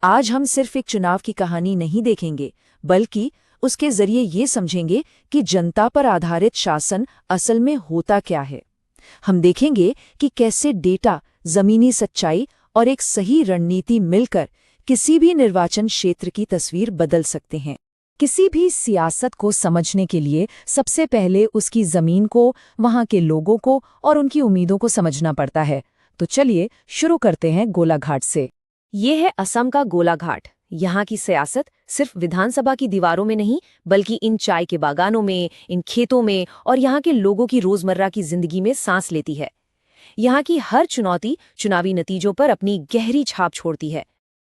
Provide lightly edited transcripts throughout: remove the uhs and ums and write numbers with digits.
आज हम सिर्फ एक चुनाव की कहानी नहीं देखेंगे, बल्कि उसके जरिए ये समझेंगे कि जनता पर आधारित शासन असल में होता क्या है। हम देखेंगे कि कैसे डेटा, जमीनी सच्चाई और एक सही रणनीति मिलकर किसी भी निर्वाचन क्षेत्र की तस्वीर बदल सकते हैं। किसी भी सियासत को समझने के लिए सबसे पहले उसकी जमीन को, वहां के लोगों को और उनकी उम्मीदों को समझना पड़ता है। तो चलिए शुरू करते हैं गोलाघाट से। ये है असम का गोलाघाट। यहाँ की सियासत सिर्फ विधानसभा की दीवारों में नहीं, बल्कि इन चाय के बागानों में, इन खेतों में और यहाँ के लोगों की रोजमर्रा की जिंदगी में सांस लेती है। यहाँ की हर चुनौती चुनावी नतीजों पर अपनी गहरी छाप छोड़ती है।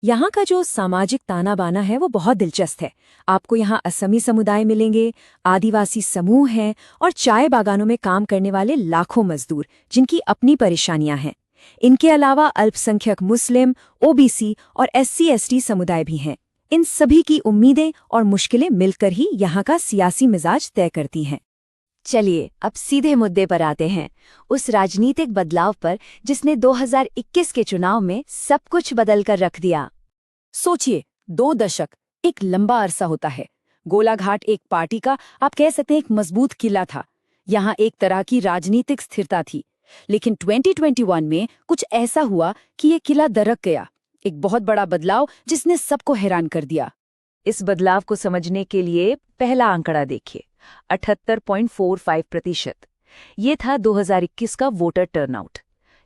यहाँ का जो सामाजिक ताना बाना है वो बहुत दिलचस्प है। आपको यहाँ असमी समुदाय मिलेंगे, आदिवासी समूह हैं और चाय बागानों में काम करने वाले लाखों मजदूर, जिनकी अपनी परेशानियां हैं। इनके अलावा अल्पसंख्यक मुस्लिम, ओबीसी और SC/ST समुदाय भी हैं। इन सभी की उम्मीदें और मुश्किलें मिलकर ही यहाँ का सियासी मिजाज तय करती हैं। चलिए अब सीधे मुद्दे पर आते हैं, उस राजनीतिक बदलाव पर जिसने 2021 के चुनाव में सब कुछ बदल कर रख दिया। सोचिए, 2 दशक एक लंबा अरसा होता है। गोलाघाट एक पार्टी का, आप कह सकते हैं, एक मजबूत किला था। यहाँ एक तरह की राजनीतिक स्थिरता थी। लेकिन 2021 में कुछ ऐसा हुआ कि ये किला दरक गया। एक बहुत बड़ा बदलाव जिसने सबको हैरान कर दिया। इस बदलाव को समझने के लिए पहला आंकड़ा देखिए, 78.45%। ये था 2021 का वोटर टर्नआउट।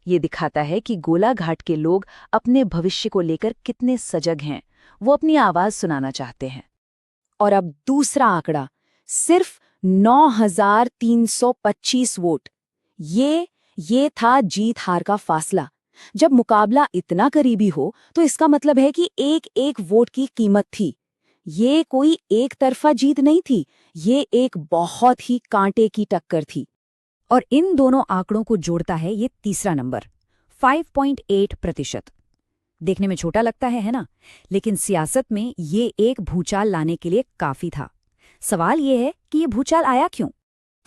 ये दिखाता है कि गोलाघाट के लोग अपने भविष्य को लेकर कितने सजग हैं, वो अपनी आवाज सुनाना चाहते हैं। और अब दूसरा आंकड़ा, सिर्फ 9,325 वोट। ये था जीत हार का फासला। जब मुकाबला इतना करीबी हो तो इसका मतलब है कि एक एक वोट की कीमत थी। ये कोई एक तरफा जीत नहीं थी, ये एक बहुत ही कांटे की टक्कर थी। और इन दोनों आंकड़ों को जोड़ता है ये तीसरा नंबर, 5.8%। देखने में छोटा लगता है ना? लेकिन सियासत में ये एक भूचाल लाने के लिए काफी था। सवाल ये है कि ये भूचाल आया क्यों?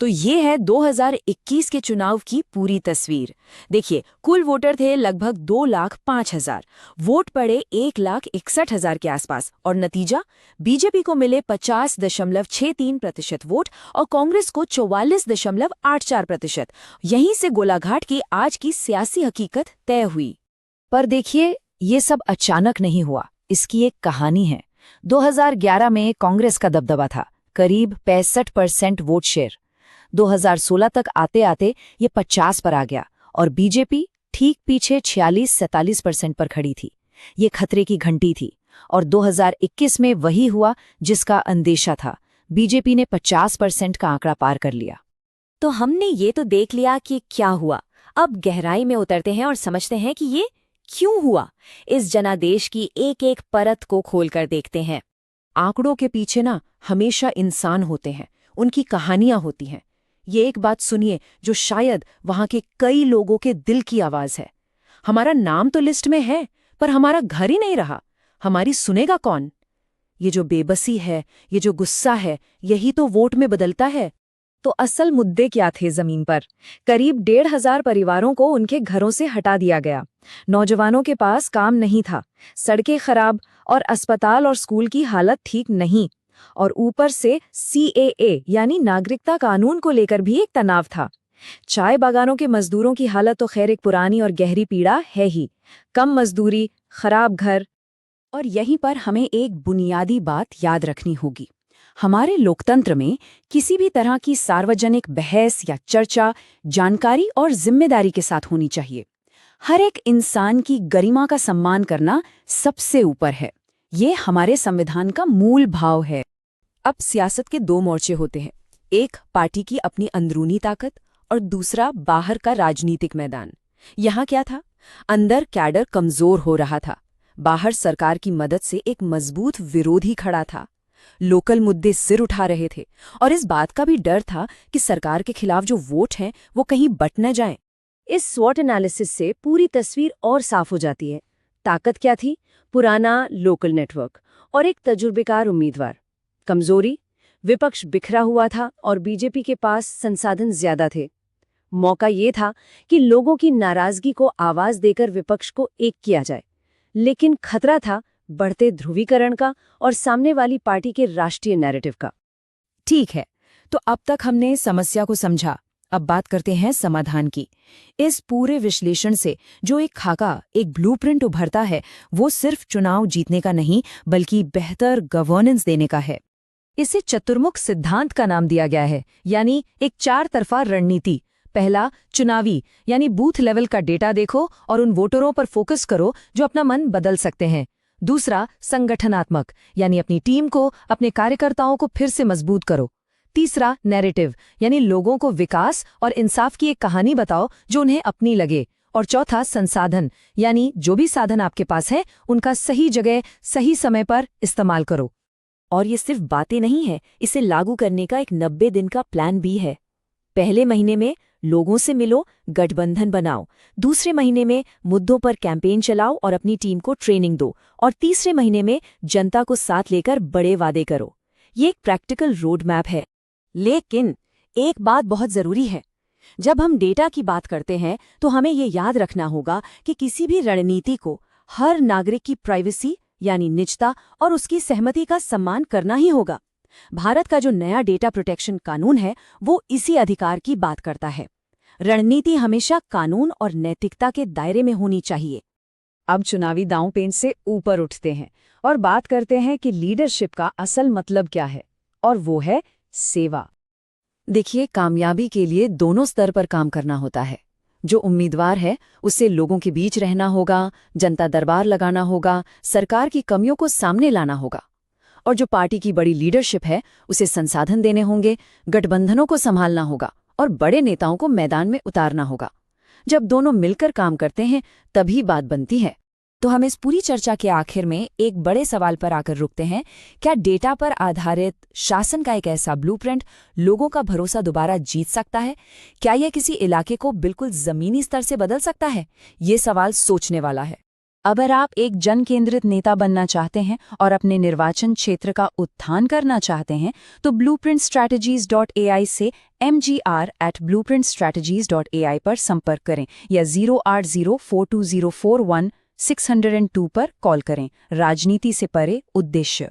तो ये है 2021 के चुनाव की पूरी तस्वीर। देखिए, कुल वोटर थे लगभग 2,05,000, वोट पड़े 1,61,000 के आसपास, और नतीजा, बीजेपी को मिले 50.63% वोट और कांग्रेस को 44.84%। यहीं से गोलाघाट की आज की सियासी हकीकत तय हुई। पर देखिए, ये सब अचानक नहीं हुआ, इसकी एक कहानी है। 2011 में कांग्रेस का दबदबा था, करीब 65% वोट शेयर। 2016 तक आते आते ये 50 पर आ गया और बीजेपी ठीक पीछे 46-47% पर खड़ी थी। ये खतरे की घंटी थी। और 2021 में वही हुआ जिसका अंदेशा था। बीजेपी ने 50% का आंकड़ा पार कर लिया। तो हमने ये तो देख लिया कि क्या हुआ। अब गहराई में उतरते हैं और समझते हैं कि ये क्यों हुआ। इस जनादेश की एक एक परत को खोलकर देखते हैं। आंकड़ों के पीछे ना हमेशा इंसान होते हैं, उनकी कहानियां होती हैं। ये एक बात सुनिए जो शायद वहां के कई लोगों के दिल की आवाज है। हमारा नाम तो लिस्ट में है, पर हमारा घर ही नहीं रहा। हमारी सुनेगा कौन? ये जो बेबसी है, ये जो गुस्सा है, यही तो वोट में बदलता है। तो असल मुद्दे क्या थे जमीन पर? करीब 1,500 परिवारों को उनके घरों से हटा दिया गया। नौजवानों के पास काम नहीं था, सड़कें खराब और अस्पताल और स्कूल की हालत ठीक नहीं। और ऊपर से CAA यानी नागरिकता कानून को लेकर भी एक तनाव था। चाय बागानों के मजदूरों की हालत तो खैर एक पुरानी और गहरी पीड़ा है ही। कम मजदूरी, खराब घर। और यहीं पर हमें एक बुनियादी बात याद रखनी होगी। हमारे लोकतंत्र में किसी भी तरह की सार्वजनिक बहस या चर्चा जानकारी और जिम्मेदारी के साथ होनी चाहिए। हर एक इंसान की गरिमा का सम्मान करना सबसे ऊपर है। ये हमारे संविधान का मूल भाव है। अब सियासत के 2 मोर्चे होते हैं, एक पार्टी की अपनी अंदरूनी ताकत और दूसरा बाहर का राजनीतिक मैदान। यहाँ क्या था? अंदर कैडर कमजोर हो रहा था, बाहर सरकार की मदद से एक मजबूत विरोधी खड़ा था। लोकल मुद्दे सिर उठा रहे थे और इस बात का भी डर था कि सरकार के खिलाफ जो वोट हैं वो कहीं बट न जाएं। इस स्वॉट एनालिसिस से पूरी तस्वीर और साफ हो जाती है। ताकत क्या थी? पुराना लोकल नेटवर्क और एक तजुर्बेकार उम्मीदवार। कमजोरी, विपक्ष बिखरा हुआ था और बीजेपी के पास संसाधन ज्यादा थे। मौका ये था कि लोगों की नाराजगी को आवाज देकर विपक्ष को एक किया जाए। लेकिन खतरा था बढ़ते ध्रुवीकरण का और सामने वाली पार्टी के राष्ट्रीय नैरेटिव का। ठीक है, तो अब तक हमने समस्या को समझा, अब बात करते हैं समाधान की। इस पूरे विश्लेषण से जो एक खाका, एक ब्लूप्रिंट उभरता है, वो सिर्फ चुनाव जीतने का नहीं बल्कि बेहतर गवर्नेंस देने का है। इसे चतुर्मुख सिद्धांत का नाम दिया गया है, यानी एक 4 तरफा रणनीति। पहला, चुनावी, यानी बूथ लेवल का डेटा देखो और उन वोटरों पर फोकस करो जो अपना मन बदल सकते हैं। दूसरा, संगठनात्मक, यानी अपनी टीम को, अपने कार्यकर्ताओं को फिर से मजबूत करो। तीसरा, नैरेटिव, यानी लोगों को विकास और इंसाफ की एक कहानी बताओ जो उन्हें अपनी लगे। और चौथा, संसाधन, यानी जो भी साधन आपके पास है उनका सही जगह सही समय पर इस्तेमाल करो। और ये सिर्फ बातें नहीं है, इसे लागू करने का एक 90 दिन का प्लान भी है। पहले महीने में लोगों से मिलो, गठबंधन बनाओ। दूसरे महीने में मुद्दों पर कैंपेन चलाओ और अपनी टीम को ट्रेनिंग दो। और तीसरे महीने में जनता को साथ लेकर बड़े वादे करो। ये एक प्रैक्टिकल रोड मैप है। लेकिन एक बात बहुत जरूरी है, जब हम डेटा की बात करते हैं तो हमें ये याद रखना होगा कि किसी भी रणनीति को हर नागरिक की प्राइवेसी यानी निजता और उसकी सहमति का सम्मान करना ही होगा। भारत का जो नया डेटा प्रोटेक्शन कानून है वो इसी अधिकार की बात करता है। रणनीति हमेशा कानून और नैतिकता के दायरे में होनी चाहिए। अब चुनावी दांव पेंच से ऊपर उठते हैं और बात करते हैं कि लीडरशिप का असल मतलब क्या है, और वो है सेवा। देखिए, कामयाबी के लिए दोनों स्तर पर काम करना होता है। जो उम्मीदवार है उसे लोगों के बीच रहना होगा, जनता दरबार लगाना होगा, सरकार की कमियों को सामने लाना होगा। और जो पार्टी की बड़ी लीडरशिप है उसे संसाधन देने होंगे, गठबंधनों को संभालना होगा और बड़े नेताओं को मैदान में उतारना होगा। जब दोनों मिलकर काम करते हैं तभी बात बनती है। तो हम इस पूरी चर्चा के आखिर में एक बड़े सवाल पर आकर रुकते हैं। क्या डेटा पर आधारित शासन का एक ऐसा ब्लूप्रिंट लोगों का भरोसा दोबारा जीत सकता है? क्या यह किसी इलाके को बिल्कुल जमीनी स्तर से बदल सकता है? ये सवाल सोचने वाला है। अगर आप एक जन केंद्रित नेता बनना चाहते हैं और अपने निर्वाचन क्षेत्र का उत्थान करना चाहते हैं तो blueprintstrategies.ai से mgr@blueprintstrategies.ai पर संपर्क करें या 08042041602 पर कॉल करें। राजनीति से परे उद्देश्य।